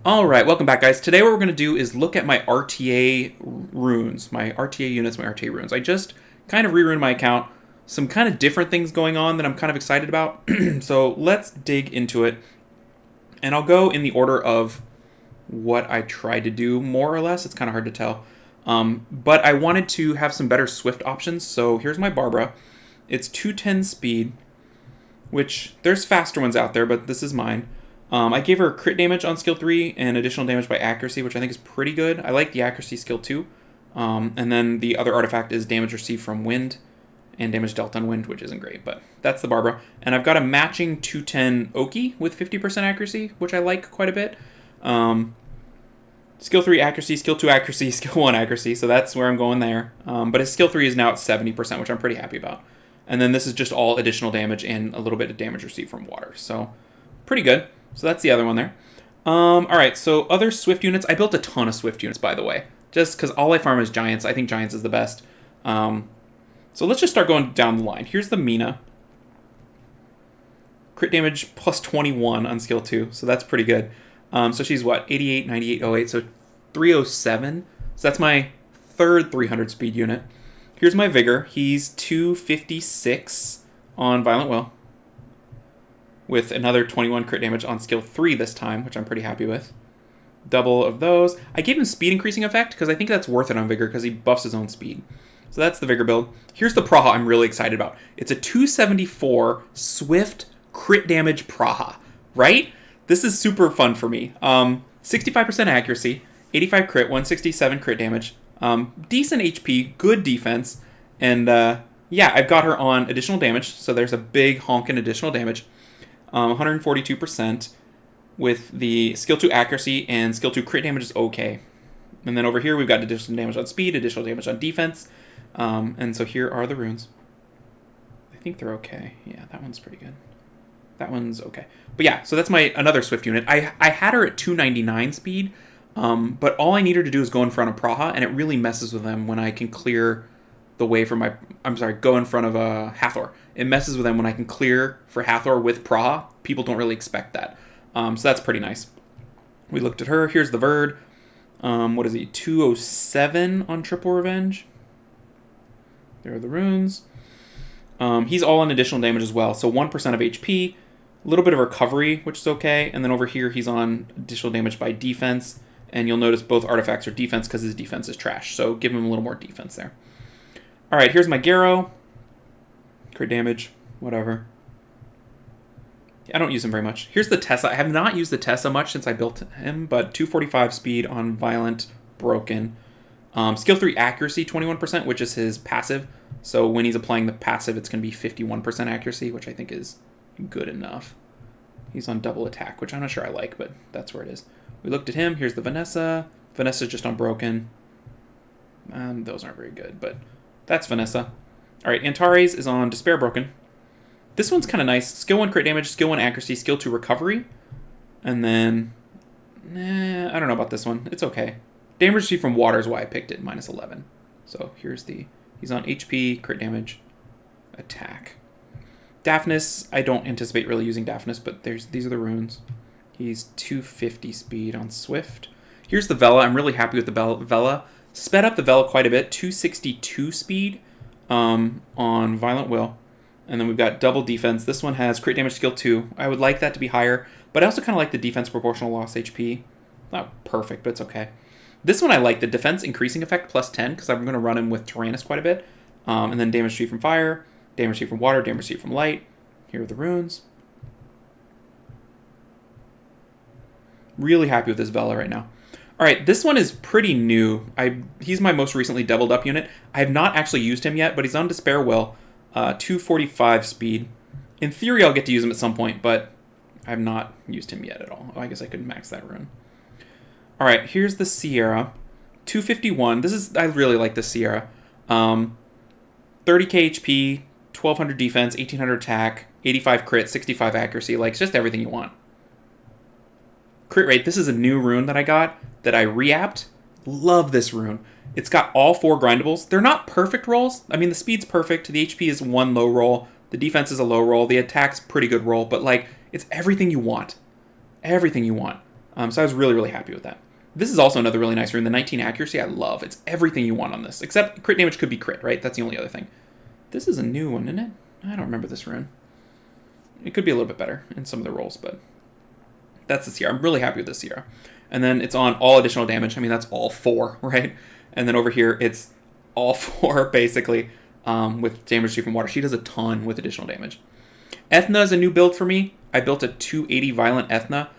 Alright, welcome back guys. Today what we're going to do is look at my RTA runes, my RTA units, my RTA runes. I just kind of re-runed my account. Some kind of different things going on that I'm kind of excited about. So let's dig into it. And I'll go in the order of what I tried to do, more or less. It's kind of hard to tell. But I wanted to have some better Swift options. So here's my Barbara. It's 210 speed, which there's faster ones out there, but this is mine. I gave her crit damage on skill 3 and additional damage by accuracy, which I think is pretty good. I like the accuracy skill too. And then the other artifact is damage received from wind and damage dealt on wind, which isn't great, but that's the Barbara. And I've got a matching 210 Oki with 50% accuracy, which I like quite a bit. Skill 3 accuracy, skill 2 accuracy, skill 1 accuracy, so that's where I'm going there. But his skill 3 is now at 70%, which I'm pretty happy about. And then this is just all additional damage and a little bit of damage received from water, so pretty good. So that's the other one there. Alright, so other Swift units. I built a ton of Swift units, by the way. Just because all I farm is Giants. I think Giants is the best. So let's just start going down the line. Here's the Mina. Crit damage plus 21 on skill 2. So that's pretty good. So she's what? 88, 98, 08. So 307. So that's my third 300 speed unit. Here's my Vigor. He's 256 on Violent Will, with another 21 crit damage on skill 3 this time, which I'm pretty happy with. Double of those. I gave him speed increasing effect because I think that's worth it on Vigor because he buffs his own speed. So that's the Vigor build. Here's the Praha I'm really excited about. It's a 274 Swift crit damage Praha, right? This is super fun for me. 65% accuracy, 85 crit, 167 crit damage, decent HP, good defense, and yeah, I've got her on additional damage, so there's a big honkin' additional damage. 142% with the skill 2 accuracy, and skill 2 crit damage is okay. And then over here we've got additional damage on speed, additional damage on defense. And so here are the runes. I think they're okay. Yeah, that one's pretty good. That one's okay. But yeah, so that's my another Swift unit. I had her at 299 speed, but all I need her to do is go in front of Praha, and it really messes with them when I can clear the way for my... go in front of Hathor. It messes with them when I can clear for Hathor with Praha. People don't really expect that. So that's pretty nice. We looked at her. Here's the Verd. What is he? 207 on Triple Revenge. There are the runes. He's all on additional damage as well. So 1% of HP. A little bit of recovery, which is okay. And then over here, he's on additional damage by defense. And you'll notice both artifacts are defense because his defense is trash. So give him a little more defense there. Alright, here's my Gyro. Crit damage, whatever. I don't use him very much. Here's the Tessa. I have not used the Tessa much since I built him, but 245 speed on Violent, Broken. Skill 3 accuracy, 21%, which is his passive. So when he's applying the passive, it's going to be 51% accuracy, which I think is good enough. He's on double attack, which I'm not sure I like, but that's where it is. We looked at him. Here's the Vanessa. Vanessa's just on Broken. Those aren't very good, but that's Vanessa. Alright, Antares is on Despair Broken. This one's kind of nice. Skill 1 crit damage, skill 1 accuracy, skill 2 recovery. And then... I don't know about this one. It's okay. Damage received from water is why I picked it, minus 11. So here's the... He's on HP, crit damage, attack. Daphnis, I don't anticipate really using Daphnis, but these are the runes. He's 250 speed on Swift. Here's the Vela. I'm really happy with the Vela. Sped up the Vela quite a bit. 262 speed on Violent Will. And then we've got double defense. This one has crit damage skill 2. I would like that to be higher, but I also kind of like the defense proportional loss HP. Not perfect, but it's okay. This one I like, the defense increasing effect plus 10, because I'm going to run him with Tyrannus quite a bit. And then damage received from fire, damage received from water, damage received from light. Here are the runes. Really happy with this Vela right now. Alright, this one is pretty new. He's my most recently doubled up unit. I have not actually used him yet, but he's on Despair Will. 245 speed. In theory, I'll get to use him at some point, but I have not used him yet at all. Oh, I guess I could max that rune. Alright, here's the Sierra. 251. I really like the Sierra. 30k HP, 1200 defense, 1800 attack, 85 crit, 65 accuracy. Like, it's just everything you want. Crit rate. This is a new rune that I got that I re-apped. Love this rune. It's got all 4 grindables. They're not perfect rolls. I mean, the speed's perfect. The HP is 1 low roll. The defense is a low roll. The attack's pretty good roll. But, like, it's everything you want. Everything you want. So I was really, really happy with that. This is also another really nice rune. The 19 accuracy, I love. It's everything you want on this, except crit damage could be crit, right? That's the only other thing. This is a new one, isn't it? I don't remember this rune. It could be a little bit better in some of the rolls, but that's the Sierra. I'm really happy with this Sierra. And then it's on all additional damage. I mean, that's all 4, right? And then over here, it's all 4, basically, with damage received from water. She does a ton with additional damage. Ethna is a new build for me. I built a 280 Violent Ethna.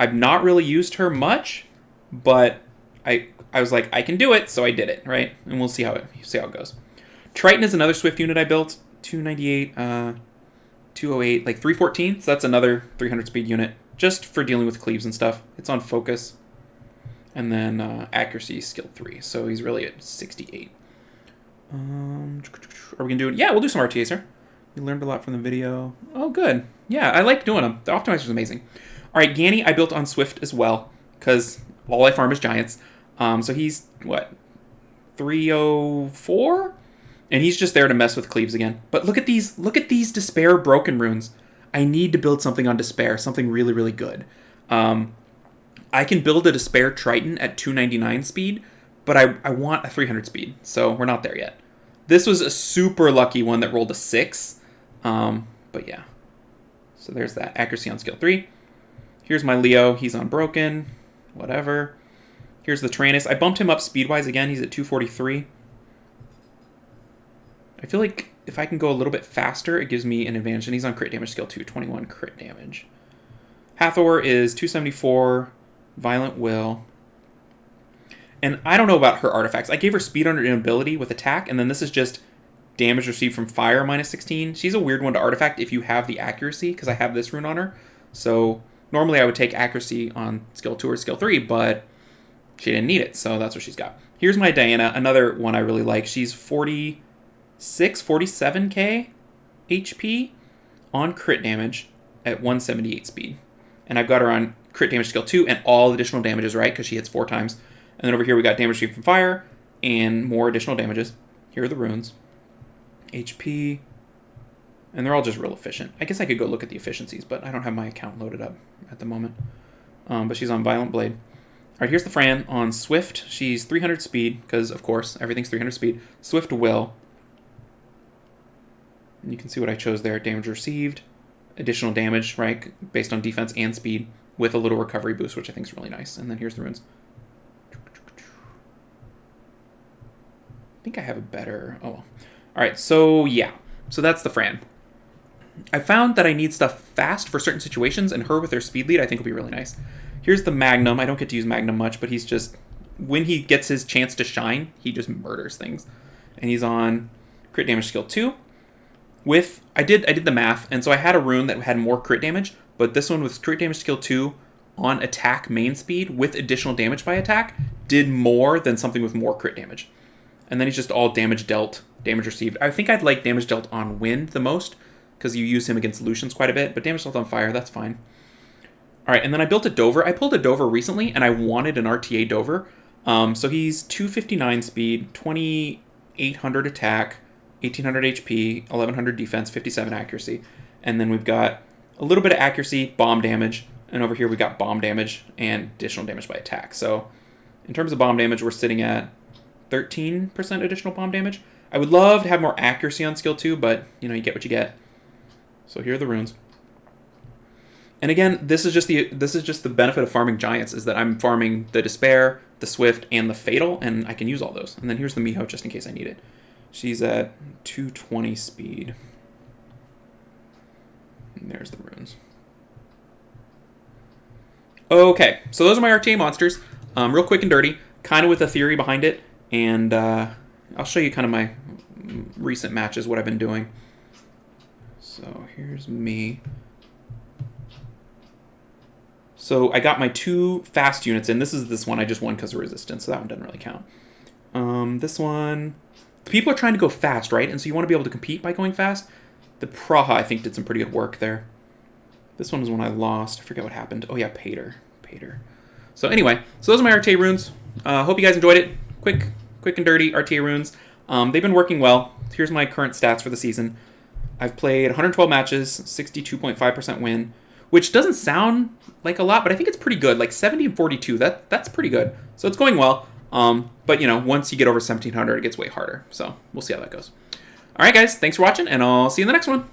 I've not really used her much, but I was like, I can do it, so I did it, right? And we'll see how it goes. Triton is another Swift unit I built. 298, 208, like 314. So that's another 300 speed unit, just for dealing with cleaves and stuff. It's on focus. And then accuracy, skill 3. So he's really at 68. Are we going to do it? Yeah, we'll do some RTAs here. We learned a lot from the video. Oh, good. Yeah, I like doing them. The optimizer is amazing. All right, Ganny I built on Swift as well, because all I farm is giants. So he's, what, 304? And he's just there to mess with cleaves again. But look at these Despair broken runes. I need to build something on Despair, something really, really good. I can build a Despair Triton at 299 speed, but I want a 300 speed, so we're not there yet. This was a super lucky one that rolled a 6. But yeah. So there's that. Accuracy on skill 3. Here's my Leo. He's on broken. Whatever. Here's the Tyrannus. I bumped him up speed-wise again. He's at 243. I feel like if I can go a little bit faster, it gives me an advantage. And he's on crit damage skill 2. 21 crit damage. Hathor is 274. Violent Will. And I don't know about her artifacts. I gave her speed under inability with attack, and then this is just damage received from fire minus 16. She's a weird one to artifact if you have the accuracy, because I have this rune on her. So normally I would take accuracy on skill 2 or skill 3, but she didn't need it, so that's what she's got. Here's my Diana, another one I really like. She's 47k HP on crit damage at 178 speed. And I've got her on crit damage skill 2 and all additional damages, right? Because she hits 4 times. And then over here we got damage received from fire and more additional damages. Here are the runes. HP. And they're all just real efficient. I guess I could go look at the efficiencies, but I don't have my account loaded up at the moment. But she's on Violent Blade. All right, here's the Fran on Swift. She's 300 speed, because, of course, everything's 300 speed. Swift Will. And you can see what I chose there. Damage received. Additional damage, right, based on defense and speed, with a little recovery boost, which I think is really nice. And then here's the runes. I think I have a better... Oh, well. All right, so yeah. So that's the Fran. I found that I need stuff fast for certain situations, and her with her speed lead I think will be really nice. Here's the Magnum. I don't get to use Magnum much, but he's just... When he gets his chance to shine, he just murders things. And he's on crit damage skill 2. With... I did the math, and so I had a rune that had more crit damage, but this one with crit damage skill 2 on attack main speed with additional damage by attack did more than something with more crit damage. And then he's just all damage dealt, damage received. I think I'd like damage dealt on wind the most, because you use him against Lucians quite a bit, but damage dealt on fire, that's fine. All right, and then I built a Dover. I pulled a Dover recently, and I wanted an RTA Dover. So he's 259 speed, 2800 attack, 1800 HP, 1100 defense, 57 accuracy. And then we've got a little bit of accuracy, bomb damage, and over here we got bomb damage and additional damage by attack. So in terms of bomb damage, we're sitting at 13% additional bomb damage. I would love to have more accuracy on skill 2, but you know, you get what you get. So here are the runes. And again, this is just the benefit of farming giants, is that I'm farming the Despair, the Swift, and the Fatal, and I can use all those. And then here's the Miho just in case I need it. She's at 220 speed. And there's the runes. Okay, so those are my RTA monsters. Real quick and dirty, kind of with a theory behind it. And I'll show you kind of my recent matches, what I've been doing. So here's me. So I got my 2 fast units in. This one I just won because of resistance, so that one doesn't really count. This one, people are trying to go fast, right? And so you want to be able to compete by going fast. The Praha, I think, did some pretty good work there. This one was one I lost. I forget what happened. Oh yeah, Pater. So anyway, so those are my RTA runes. Hope you guys enjoyed it. Quick and dirty RTA runes. They've been working well. Here's my current stats for the season. I've played 112 matches, 62.5% win, which doesn't sound like a lot, but I think it's pretty good. Like 1742, that's pretty good. So it's going well. But you know, once you get over 1700, it gets way harder. So we'll see how that goes. All right, guys, thanks for watching, and I'll see you in the next one.